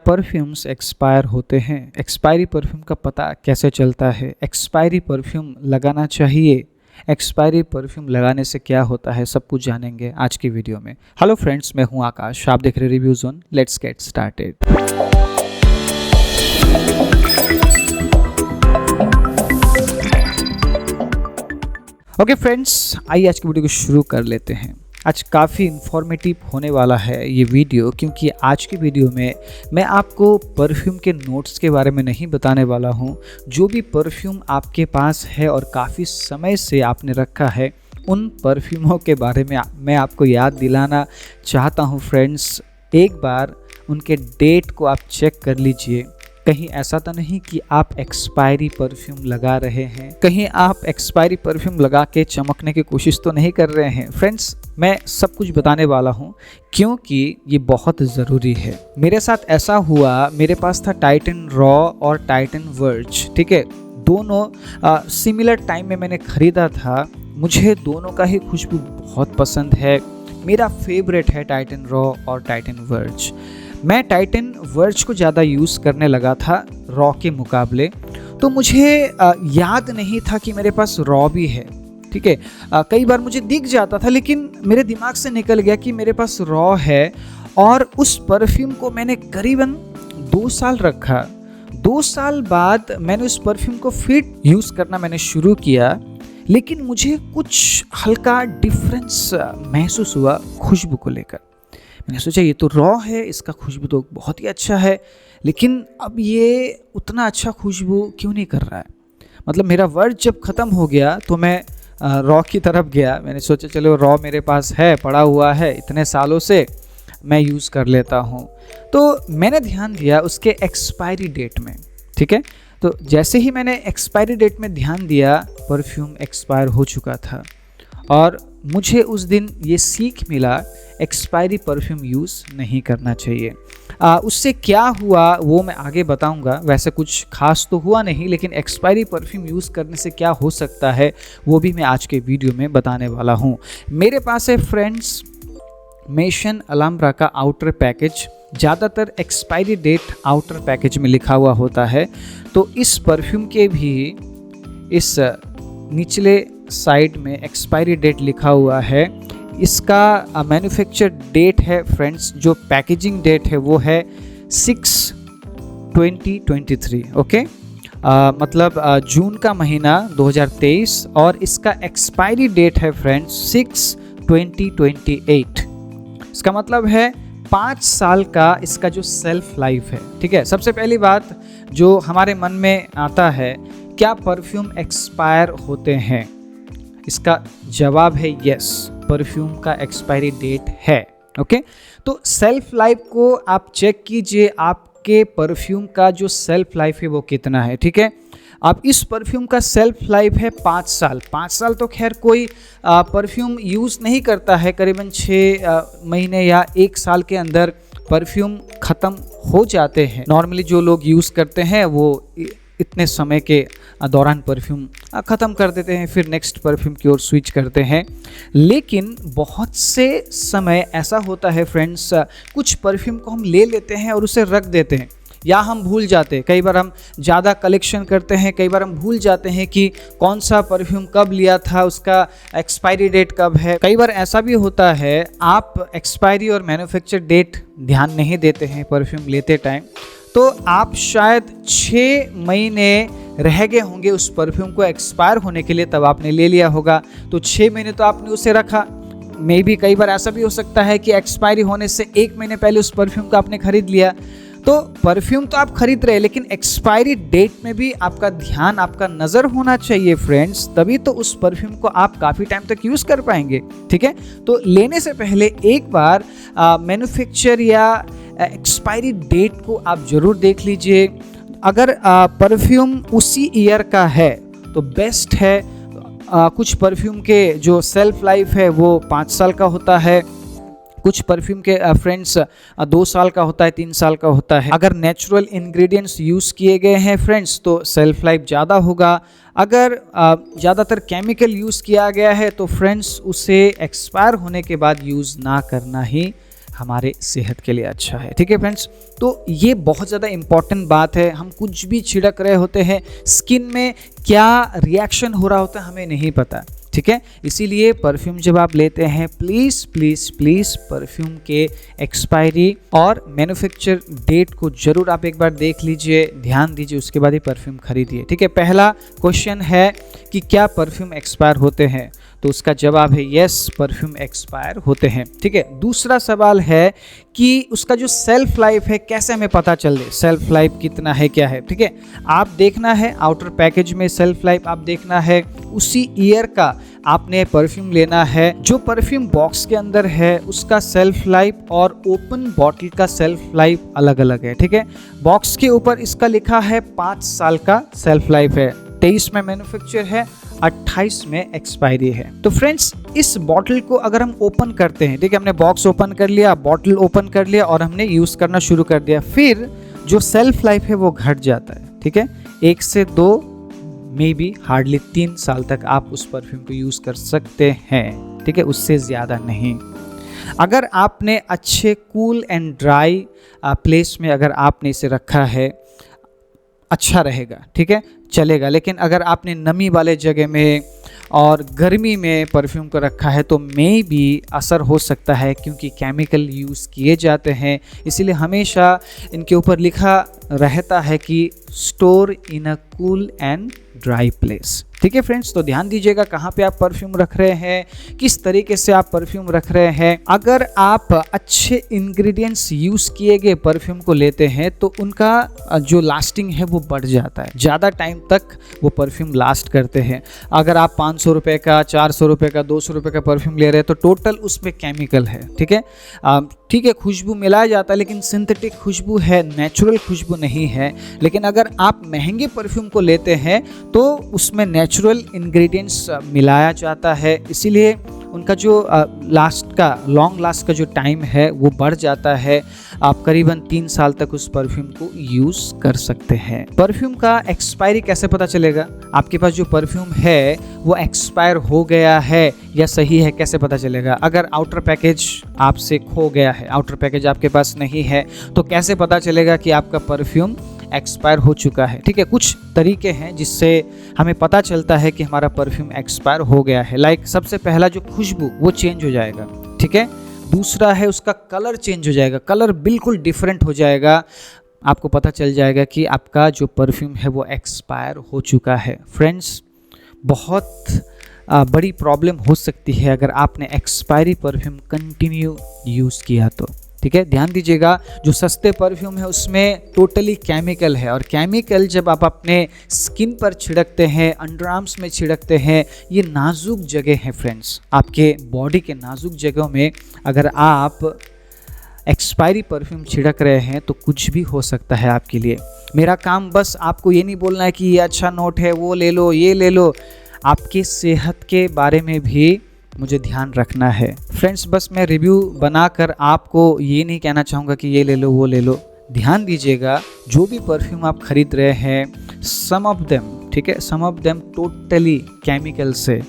Perfumes expire होते हैं? Expiry perfume का पता कैसे चलता है? एक्सपायरी परफ्यूम लगाना चाहिए? एक्सपायरी परफ्यूम लगाने से क्या होता है? सब कुछ जानेंगे आज की वीडियो में। हेलो फ्रेंड्स, मैं हूं आकाश, आप देख रहे review zone. Let's get started. Okay friends, आइए आज की वीडियो को शुरू कर लेते हैं। आज काफ़ी इन्फॉर्मेटिव होने वाला है ये वीडियो, क्योंकि आज की वीडियो में मैं आपको परफ्यूम के नोट्स के बारे में नहीं बताने वाला हूँ। जो भी परफ्यूम आपके पास है और काफ़ी समय से आपने रखा है, उन परफ्यूमों के बारे में मैं आपको याद दिलाना चाहता हूँ फ्रेंड्स। एक बार उनके डेट को आप चेक कर लीजिए। कहीं ऐसा तो नहीं कि आप एक्सपायरी परफ्यूम लगा रहे हैं, कहीं आप एक्सपायरी परफ्यूम लगा के चमकने की कोशिश तो नहीं कर रहे हैं। फ्रेंड्स, मैं सब कुछ बताने वाला हूँ क्योंकि ये बहुत ज़रूरी है। मेरे साथ ऐसा हुआ, मेरे पास था टाइटन रॉ और टाइटन वर्ज, ठीक है। दोनों सिमिलर टाइम में मैंने ख़रीदा था। मुझे दोनों का ही खुशबू बहुत पसंद है। मेरा फेवरेट है टाइटन रॉ और टाइटन वर्ज। मैं टाइटन वर्ज को ज़्यादा यूज़ करने लगा था रॉ के मुकाबले, तो मुझे याद नहीं था कि मेरे पास रॉ भी है, ठीक है। कई बार मुझे दिख जाता था, लेकिन मेरे दिमाग से निकल गया कि मेरे पास रॉ है। और उस परफ्यूम को मैंने करीबन 2 साल रखा। 2 साल बाद मैंने उस परफ्यूम को फिर यूज़ करना मैंने शुरू किया, लेकिन मुझे कुछ हल्का डिफरेंस महसूस हुआ खुशबू को लेकर। मैंने सोचा ये तो रॉ है, इसका खुशबू तो बहुत ही अच्छा है, लेकिन अब ये उतना अच्छा खुशबू क्यों नहीं कर रहा है। मतलब मेरा वर्ज जब ख़त्म हो गया तो मैं रॉ की तरफ गया। मैंने सोचा चलो रॉ मेरे पास है, पड़ा हुआ है इतने सालों से, मैं यूज़ कर लेता हूँ। तो मैंने ध्यान दिया उसके एक्सपायरी डेट में, ठीक है। तो जैसे ही मैंने एक्सपायरी डेट में ध्यान दिया, परफ्यूम एक्सपायर हो चुका था। और मुझे उस दिन ये सीख मिला, एक्सपायरी परफ्यूम यूज़ नहीं करना चाहिए। उससे क्या हुआ वो मैं आगे बताऊंगा। वैसे कुछ खास तो हुआ नहीं, लेकिन एक्सपायरी परफ्यूम यूज़ करने से क्या हो सकता है वो भी मैं आज के वीडियो में बताने वाला हूँ। मेरे पास है फ्रेंड्स मेशन अलम्ब्रा का आउटर पैकेज। ज़्यादातर एक्सपायरी डेट आउटर पैकेज में लिखा हुआ होता है, तो इस परफ्यूम के भी इस निचले साइड में एक्सपायरी डेट लिखा हुआ है। इसका मैन्युफैक्चर डेट है फ्रेंड्स, जो पैकेजिंग डेट है वो है 6/2023, ओके। मतलब जून का महीना 2023, और इसका एक्सपायरी डेट है फ्रेंड्स 6/2028। इसका मतलब है 5 साल का इसका जो सेल्फ लाइफ है, ठीक है। सबसे पहली बात जो हमारे मन में आता है, क्या परफ्यूम एक्सपायर होते हैं? इसका जवाब है यस, परफ्यूम का एक्सपायरी डेट है, ओके। तो सेल्फ लाइफ को आप चेक कीजिए, आपके परफ्यूम का जो सेल्फ लाइफ है वो कितना है, ठीक है। अब इस परफ्यूम का सेल्फ लाइफ है 5 साल। 5 साल तो खैर कोई परफ्यूम यूज़ नहीं करता है। करीबन 6 महीने या 1 साल के अंदर परफ्यूम ख़त्म हो जाते हैं। नॉर्मली जो लोग यूज़ करते हैं वो इतने समय के दौरान परफ्यूम ख़त्म कर देते हैं, फिर नेक्स्ट परफ्यूम की ओर स्विच करते हैं। लेकिन बहुत से समय ऐसा होता है फ्रेंड्स, कुछ परफ्यूम को हम ले लेते हैं और उसे रख देते हैं, या हम भूल जाते हैं। कई बार हम ज़्यादा कलेक्शन करते हैं, कई बार हम भूल जाते हैं कि कौन सा परफ्यूम कब लिया था, उसका एक्सपायरी डेट कब है। कई बार ऐसा भी होता है, आप एक्सपायरी और मैन्युफैक्चर डेट ध्यान नहीं देते हैं परफ्यूम लेते टाइम, तो आप शायद 6 महीने रह गए होंगे उस परफ्यूम को एक्सपायर होने के लिए, तब आपने ले लिया होगा। तो 6 महीने तो आपने उसे रखा। मे बी कई बार ऐसा भी हो सकता है कि एक्सपायरी होने से 1 महीने पहले उस परफ्यूम को आपने खरीद लिया। तो परफ्यूम तो आप खरीद रहे हैं, लेकिन एक्सपायरी डेट में भी आपका ध्यान, आपका नज़र होना चाहिए फ्रेंड्स, तभी तो उस परफ्यूम को आप काफ़ी टाइम तक यूज़ कर पाएंगे, ठीक है। तो लेने से पहले एक बार मैन्युफैक्चर या एक्सपायरी डेट को आप ज़रूर देख लीजिए। अगर परफ्यूम उसी ईयर का है तो बेस्ट है। कुछ परफ्यूम के जो सेल्फ लाइफ है वो 5 साल का होता है, कुछ परफ्यूम के फ्रेंड्स 2 साल का होता है, 3 साल का होता है। अगर नेचुरल इंग्रेडिएंट्स यूज़ किए गए हैं फ्रेंड्स तो सेल्फ लाइफ ज़्यादा होगा। अगर ज़्यादातर केमिकल यूज़ किया गया है तो फ्रेंड्स उसे एक्सपायर होने के बाद यूज़ ना करना ही हमारे सेहत के लिए अच्छा है। ठीक है फ्रेंड्स, तो ये बहुत ज़्यादा इम्पॉर्टेंट बात है। हम कुछ भी छिड़क रहे होते हैं, स्किन में क्या रिएक्शन हो रहा होता है हमें नहीं पता। ठीक है, इसीलिए परफ्यूम जब आप लेते हैं प्लीज़ प्लीज़ प्लीज़ परफ्यूम के एक्सपायरी और मैन्युफैक्चर डेट को ज़रूर आप एक बार देख लीजिए, ध्यान दीजिए, उसके बाद ही परफ्यूम खरीदिए। ठीक है, पहला क्वेश्चन है कि क्या परफ्यूम एक्सपायर होते हैं, तो उसका जवाब है यस, परफ्यूम एक्सपायर होते हैं। ठीक है, दूसरा सवाल है कि उसका जो सेल्फ लाइफ है कैसे हमें पता चल रही, सेल्फ लाइफ कितना है, क्या है। ठीक है, आप देखना है आउटर पैकेज में सेल्फ लाइफ आप देखना है, उसी ईयर का आपने परफ्यूम लेना है। जो परफ्यूम बॉक्स के अंदर है उसका सेल्फ लाइफ और ओपन बॉटल का सेल्फ लाइफ अलग अलग है। ठीक है, बॉक्स के ऊपर इसका लिखा है 5 साल का सेल्फ लाइफ है, 23 में मैन्युफैक्चर है, 28 में एक्सपायरी है। तो फ्रेंड्स, इस बॉटल को अगर हम ओपन करते हैं, ठीक है, हमने बॉक्स ओपन कर लिया, बॉटल ओपन कर लिया और हमने यूज़ करना शुरू कर दिया, फिर जो सेल्फ लाइफ है वो घट जाता है। ठीक है, 1 से 2 मे बी हार्डली 3 साल तक आप उस परफ्यूम को यूज़ कर सकते हैं। ठीक है, उससे ज़्यादा नहीं। अगर आपने अच्छे कूल एंड ड्राई प्लेस में अगर आपने इसे रखा है, अच्छा रहेगा। ठीक है, चलेगा। लेकिन अगर आपने नमी वाले जगह में और गर्मी में परफ्यूम को रखा है तो मे भी असर हो सकता है, क्योंकि केमिकल यूज़ किए जाते हैं। इसीलिए हमेशा इनके ऊपर लिखा रहता है कि store in a cool and dry place. ठीक है फ्रेंड्स, तो ध्यान दीजिएगा कहाँ पे आप परफ्यूम रख रहे हैं, किस तरीके से आप परफ्यूम रख रहे हैं। अगर आप अच्छे इंग्रेडिएंट्स यूज़ किए गए परफ्यूम को लेते हैं तो उनका जो लास्टिंग है वो बढ़ जाता है, ज़्यादा टाइम तक वो परफ्यूम लास्ट करते हैं। अगर आप 500 रुपये का, 400 रुपये का, 200 रुपये का परफ्यूम ले रहे हैं तो टोटल उसमें केमिकल है। ठीक है, खुशबू मिलाया जाता है लेकिन सिंथेटिक खुशबू है, नेचुरल खुशबू नहीं है। लेकिन अगर आप महंगे परफ्यूम को लेते हैं तो उसमें नेचुरल इंग्रेडिएंट्स मिलाया जाता है, इसीलिए उनका जो लॉन्ग लास्ट का जो टाइम है वो बढ़ जाता है। आप करीबन 3 साल तक उस परफ्यूम को यूज़ कर सकते हैं। परफ्यूम का एक्सपायरी कैसे पता चलेगा? आपके पास जो परफ्यूम है वो एक्सपायर हो गया है या सही है, कैसे पता चलेगा? अगर आउटर पैकेज आपसे खो गया है, आउटर पैकेज आपके पास नहीं है, तो कैसे पता चलेगा कि आपका परफ्यूम एक्सपायर हो चुका है? ठीक है, कुछ तरीके हैं जिससे हमें पता चलता है कि हमारा परफ्यूम एक्सपायर हो गया है। लाइक सबसे पहला जो खुशबू वो चेंज हो जाएगा। ठीक है, दूसरा है उसका कलर चेंज हो जाएगा, कलर बिल्कुल डिफरेंट हो जाएगा। आपको पता चल जाएगा कि आपका जो परफ्यूम है वो एक्सपायर हो चुका है। फ्रेंड्स, बहुत बड़ी प्रॉब्लम हो सकती है अगर आपने एक्सपायरी परफ्यूम कंटिन्यू यूज़ किया तो। ठीक है, ध्यान दीजिएगा, जो सस्ते परफ्यूम है उसमें टोटली केमिकल है, और केमिकल जब आप अपने स्किन पर छिड़कते हैं, अंडरआर्म्स में छिड़कते हैं, ये नाजुक जगह है फ्रेंड्स। आपके बॉडी के नाजुक जगहों में अगर आप एक्सपायरी परफ्यूम छिड़क रहे हैं तो कुछ भी हो सकता है आपके लिए। मेरा काम बस आपको ये नहीं बोलना है कि ये अच्छा नोट है, वो ले लो, ये ले लो। आपकी सेहत के बारे में भी मुझे ध्यान रखना है फ्रेंड्स। बस मैं रिव्यू बनाकर आपको ये नहीं कहना चाहूँगा कि ये ले लो, वो ले लो। ध्यान दीजिएगा, जो भी परफ्यूम आप खरीद रहे हैं, सम ऑफ देम, ठीक है, सम ऑफ देम टोटली केमिकल से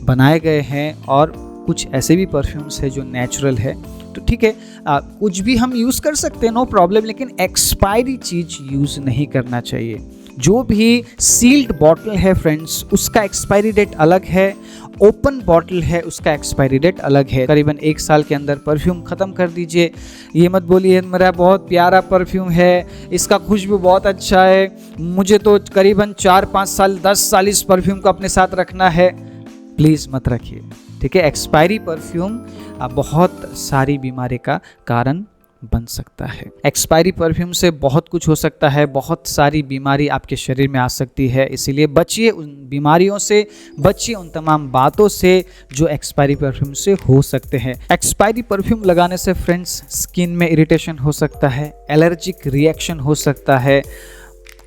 बनाए गए हैं, और कुछ ऐसे भी परफ्यूम्स है जो नेचुरल है। तो ठीक है, कुछ भी हम यूज़ कर सकते हैं, नो प्रॉब्लम, लेकिन एक्सपायरी चीज़ यूज़ नहीं करना चाहिए। जो भी सील्ड बॉटल है फ्रेंड्स, उसका एक्सपायरी डेट अलग है, ओपन बॉटल है उसका एक्सपायरी डेट अलग है। करीबन 1 साल के अंदर परफ्यूम ख़त्म कर दीजिए। ये मत बोलिए मेरा बहुत प्यारा परफ्यूम है, इसका खुशबू बहुत अच्छा है, मुझे तो करीबन 4-5 साल 10 साल इस परफ्यूम को अपने साथ रखना है। प्लीज़ मत रखिए। ठीक है, एक्सपायरी परफ्यूम बहुत सारी बीमारी का कारण बन सकता है। एक्सपायरी परफ्यूम से बहुत कुछ हो सकता है, बहुत सारी बीमारी आपके शरीर में आ सकती है। इसीलिए बचिए उन बीमारियों से, बचिए उन तमाम बातों से जो एक्सपायरी परफ्यूम से हो सकते हैं। एक्सपायरी परफ्यूम लगाने से फ्रेंड्स स्किन में इरिटेशन हो सकता है, एलर्जिक रिएक्शन हो सकता है,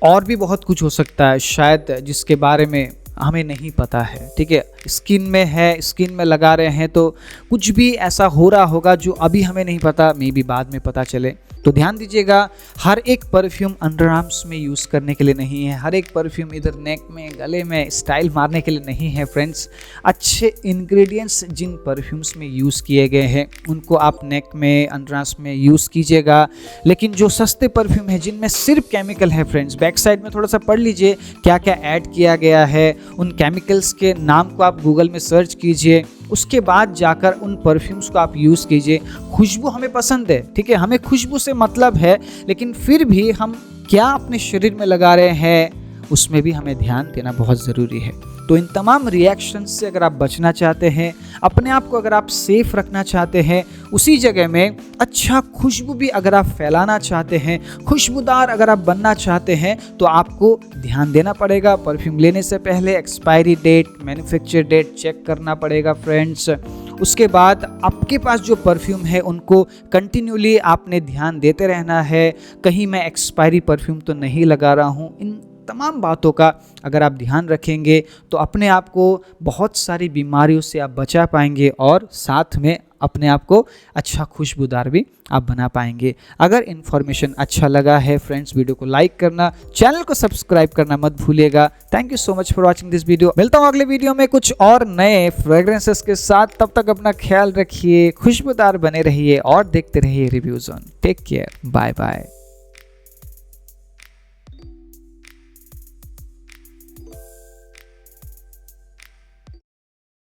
और भी बहुत कुछ हो सकता है शायद जिसके बारे में हमें नहीं पता है। ठीक है, स्किन में है, स्किन में लगा रहे हैं तो कुछ भी ऐसा हो रहा होगा जो अभी हमें नहीं पता, मे बी बाद में पता चले। तो ध्यान दीजिएगा, हर एक परफ्यूम अंडर आर्म्स में यूज़ करने के लिए नहीं है, हर एक परफ्यूम इधर नेक में, गले में स्टाइल मारने के लिए नहीं है फ्रेंड्स। अच्छे इंग्रेडिएंट्स जिन परफ्यूम्स में यूज़ किए गए हैं उनको आप नेक में, अंडर आर्म्स में यूज़ कीजिएगा। लेकिन जो सस्ते परफ्यूम है जिनमें सिर्फ केमिकल है फ्रेंड्स, बैक साइड में थोड़ा सा पढ़ लीजिए क्या क्या ऐड किया गया है, उन केमिकल्स के नाम को आप गूगल में सर्च कीजिए, उसके बाद जाकर उन परफ्यूम्स को आप यूज़ कीजिए। खुशबू हमें पसंद है, ठीक है, हमें खुशबू से मतलब है, लेकिन फिर भी हम क्या अपने शरीर में लगा रहे हैं उसमें भी हमें ध्यान देना बहुत ज़रूरी है। तो इन तमाम रिएक्शन से अगर आप बचना चाहते हैं, अपने आप को अगर आप सेफ रखना चाहते हैं, उसी जगह में अच्छा खुशबू भी अगर आप फैलाना चाहते हैं, खुशबूदार अगर आप बनना चाहते हैं, तो आपको ध्यान देना पड़ेगा। परफ्यूम लेने से पहले expiry date, manufacture date check करना पड़ेगा फ्रेंड्स। उसके बाद आपके पास जो परफ्यूम है उनको कंटिन्यूली आपने ध्यान देते रहना है, कहीं मैं एक्सपायरी परफ्यूम तो नहीं लगा रहा हूँ। इन तमाम बातों का अगर आप ध्यान रखेंगे तो अपने आप को बहुत सारी बीमारियों से आप बचा पाएंगे और साथ में अपने आप को अच्छा खुशबूदार भी आप बना पाएंगे। अगर इन्फॉर्मेशन अच्छा लगा है फ्रेंड्स, वीडियो को लाइक करना, चैनल को सब्सक्राइब करना मत भूलिएगा। Thank you so much for watching this video. मिलता हूँ अगले वीडियो में कुछ और नए फ्रेग्रेंसेस के साथ। तब तक अपना ख्याल रखिए, खुशबूदार बने रहिए और देखते रहिए reviews on. Take care, bye bye.